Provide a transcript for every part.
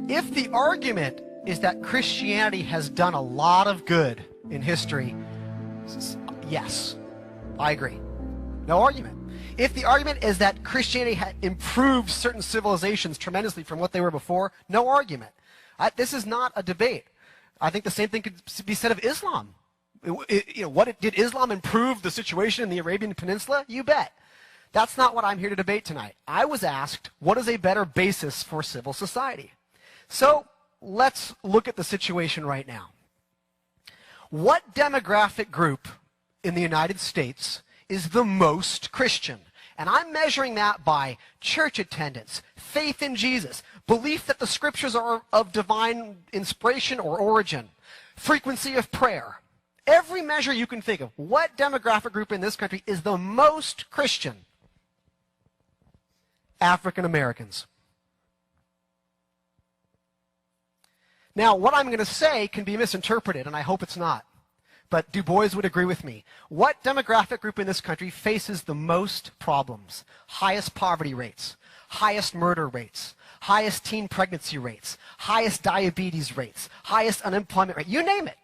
if the argument is that Christianity has done a lot of good in history, yes, I agree. No argument. If the argument is that Christianity had improved certain civilizations tremendously from what they were before, no argument. This is not a debate. I think the same thing could be said of Islam. Did Islam improve the situation in the Arabian Peninsula? You bet. That's not what I'm here to debate tonight. I was asked, what is a better basis for civil society? So let's look at the situation right now. What demographic group in the United States is the most Christian? And I'm measuring that by church attendance, faith in Jesus, belief that the scriptures are of divine inspiration or origin, frequency of prayer. Every measure you can think of. What demographic group in this country is the most Christian? African Americans. Now, what I'm going to say can be misinterpreted, and I hope it's not. But Du Bois would agree with me. What demographic group in this country faces the most problems? Highest poverty rates, highest murder rates, highest teen pregnancy rates, highest diabetes rates, highest unemployment rate, you name it.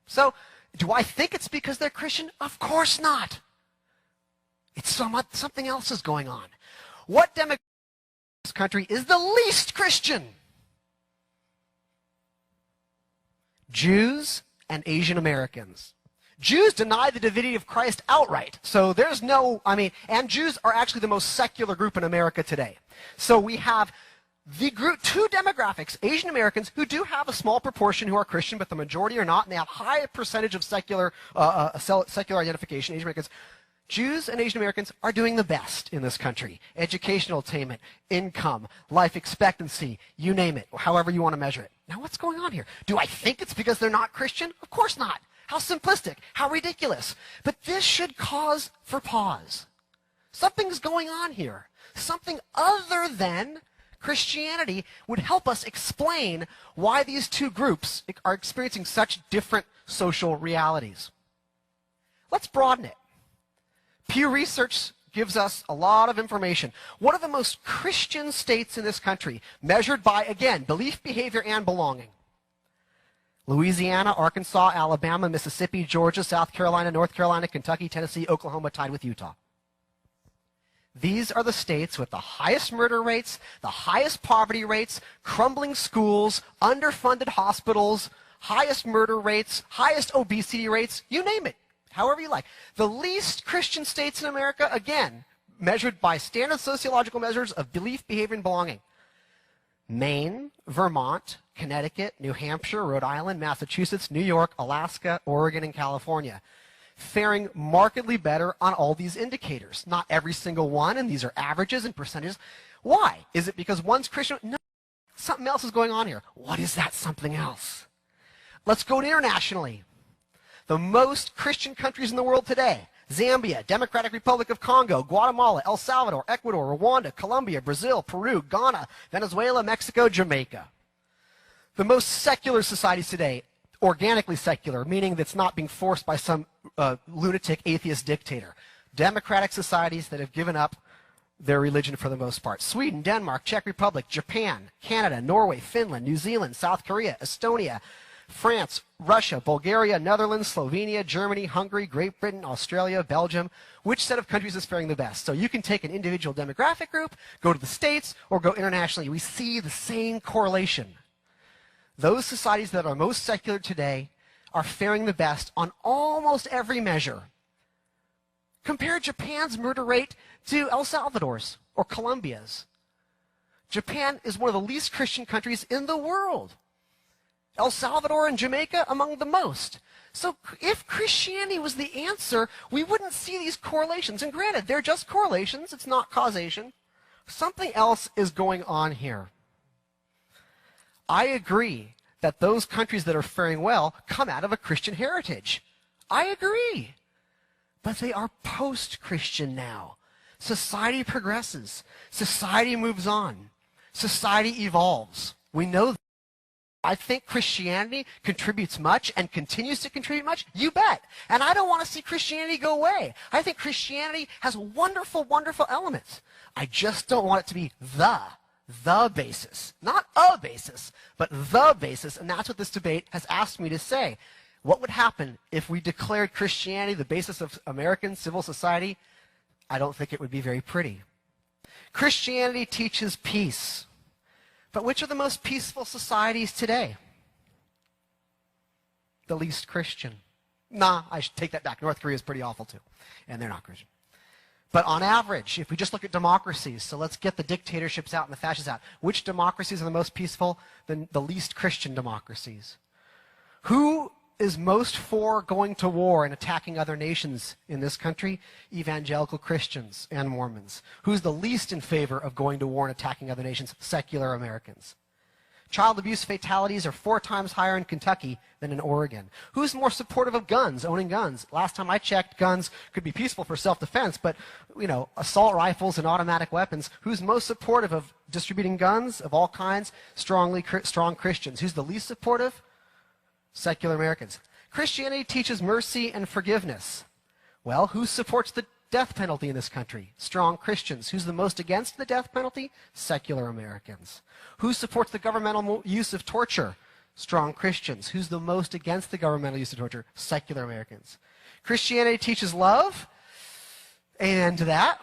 So, do I think it's because they're Christian? Of course not. It's something else is going on. What demographic in this country is the least Christian? Jews and Asian Americans. Jews deny the divinity of Christ outright. So there's no, and Jews are actually the most secular group in America today. So we have two demographics, Asian Americans, who do have a small proportion who are Christian, but the majority are not, and they have a high percentage of secular identification, Asian Americans. Jews and Asian Americans are doing the best in this country. Educational attainment, income, life expectancy, you name it, however you want to measure it. Now what's going on here? Do I think it's because they're not Christian? Of course not. How simplistic, how ridiculous. But this should cause for pause. Something's going on here. Something other than Christianity would help us explain why these two groups are experiencing such different social realities. Let's broaden it. Pew Research gives us a lot of information. One of the most Christian states in this country, measured by, again, belief, behavior, and belonging. Louisiana, Arkansas, Alabama, Mississippi, Georgia, South Carolina, North Carolina, Kentucky, Tennessee, Oklahoma, tied with Utah. These are the states with the highest murder rates, the highest poverty rates, crumbling schools, underfunded hospitals, highest murder rates, highest obesity rates, you name it, however you like. The least Christian states in America, again, measured by standard sociological measures of belief, behavior, and belonging. Maine, Vermont, Connecticut, New Hampshire, Rhode Island, Massachusetts, New York, Alaska, Oregon, and California. Faring markedly better on all these indicators. Not every single one, and these are averages and percentages. Why? Is it because one's Christian? No, something else is going on here. What is that something else? Let's go internationally. The most Christian countries in the world today: Zambia, Democratic Republic of Congo, Guatemala, El Salvador, Ecuador, Rwanda, Colombia, Brazil, Peru, Ghana, Venezuela, Mexico, Jamaica. The most secular societies today, organically secular, meaning that's not being forced by some lunatic atheist dictator. Democratic societies that have given up their religion for the most part. Sweden, Denmark, Czech Republic, Japan, Canada, Norway, Finland, New Zealand, South Korea, Estonia, France, Russia, Bulgaria, Netherlands, Slovenia, Germany, Hungary, Great Britain, Australia, Belgium. Which set of countries is faring the best? So you can take an individual demographic group, go to the States, or go internationally. We see the same correlation. Those societies that are most secular today are faring the best on almost every measure. Compare Japan's murder rate to El Salvador's or Colombia's. Japan is one of the least Christian countries in the world. El Salvador and Jamaica among the most. So if Christianity was the answer, we wouldn't see these correlations. And granted, they're just correlations, it's not causation. Something else is going on here. I agree that those countries that are faring well come out of a Christian heritage. I agree. But they are post-Christian now. Society progresses. Society moves on. Society evolves. We know that. I think Christianity contributes much and continues to contribute much. You bet. And I don't want to see Christianity go away. I think Christianity has wonderful, wonderful elements. I just don't want it to be the the basis. Not a basis, but the basis. And that's what this debate has asked me to say. What would happen if we declared Christianity the basis of American civil society? I don't think it would be very pretty. Christianity teaches peace. But which are the most peaceful societies today? The least Christian. Nah, I should take that back. North Korea is pretty awful too. And they're not Christian. But on average, if we just look at democracies, so let's get the dictatorships out and the fascists out, which democracies are the most peaceful? The least Christian democracies. Who is most for going to war and attacking other nations in this country? Evangelical Christians and Mormons. Who's the least in favor of going to war and attacking other nations? Secular Americans. Child abuse fatalities are 4 times higher in Kentucky than in Oregon. Who's more supportive of guns, owning guns? Last time I checked, guns could be peaceful for self-defense, but, assault rifles and automatic weapons. Who's most supportive of distributing guns of all kinds? Strong Christians. Who's the least supportive? Secular Americans. Christianity teaches mercy and forgiveness. Well, who supports the death penalty in this country? Strong Christians. Who's the most against the death penalty? Secular Americans. Who supports the governmental use of torture? Strong Christians. Who's the most against the governmental use of torture? Secular Americans. Christianity teaches love. Amen to that.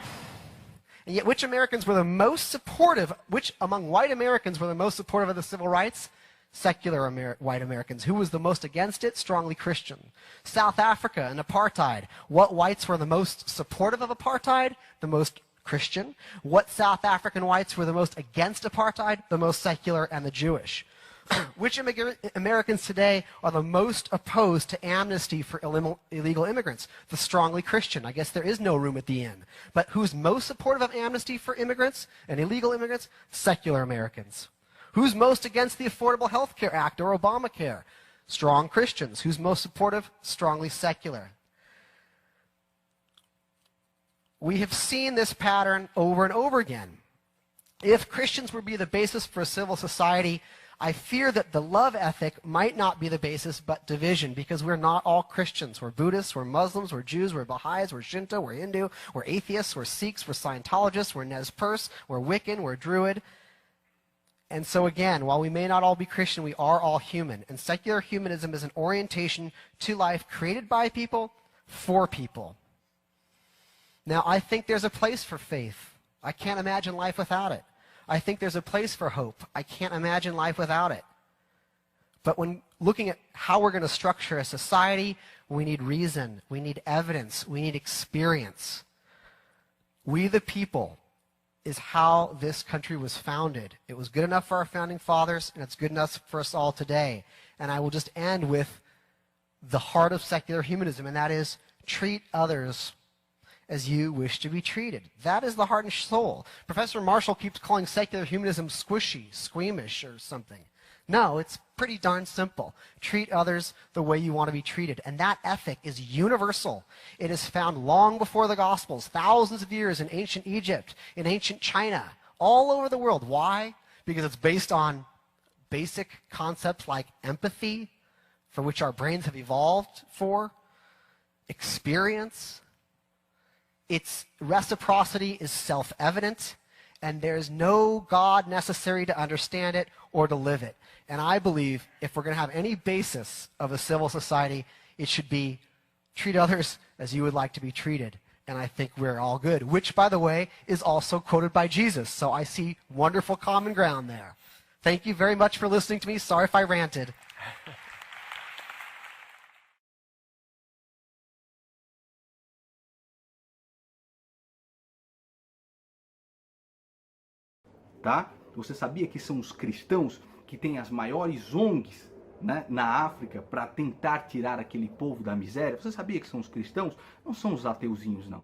And yet, which Americans were the most supportive? Which among white Americans were the most supportive of the civil rights? Secular white Americans. Who was the most against it? Strongly Christian. South Africa and apartheid. What whites were the most supportive of apartheid? The most Christian. What South African whites were the most against apartheid? The most secular and the Jewish. Which Americans today are the most opposed to amnesty for illegal immigrants? The strongly Christian. I guess there is no room at the inn. But who's most supportive of amnesty for immigrants and illegal immigrants? Secular Americans. Who's most against the Affordable Health Care Act or Obamacare? Strong Christians. Who's most supportive? Strongly secular. We have seen this pattern over and over again. If Christians would be the basis for a civil society, I fear that the love ethic might not be the basis, but division, because we're not all Christians. We're Buddhists, we're Muslims, we're Jews, we're Baha'is, we're Shinto, we're Hindu, we're atheists, we're Sikhs, we're Scientologists, we're Nez Perce, we're Wiccan, we're Druid. And so again, while we may not all be Christian, we are all human. And secular humanism is an orientation to life created by people, for people. Now, I think there's a place for faith. I can't imagine life without it. I think there's a place for hope. I can't imagine life without it. But when looking at how we're going to structure a society, we need reason, we need evidence, we need experience. We the people is how this country was founded. It was good enough for our founding fathers, and it's good enough for us all today. And I will just end with the heart of secular humanism, and that is treat others as you wish to be treated. That is the heart and soul. Professor Marshall keeps calling secular humanism squishy, squeamish, or something. No, it's pretty darn simple. Treat others the way you want to be treated. And that ethic is universal. It is found long before the Gospels, thousands of years in ancient Egypt, in ancient China, all over the world. Why? Because it's based on basic concepts like empathy, for which our brains have evolved for, experience. Its reciprocity is self-evident, and there is no God necessary to understand it or to live it. And I believe if we're going to have any basis of a civil society, it should be treat others as you would like to be treated. And I think we're all good, which, by the way, is also quoted by Jesus. So I see wonderful common ground there. Thank you very much for listening to me. Sorry if I ranted. Tá? Você sabia que são os cristãos que têm as maiores ONGs, né, na África para tentar tirar aquele povo da miséria? Você sabia que são os cristãos? Não são os ateuzinhos, não.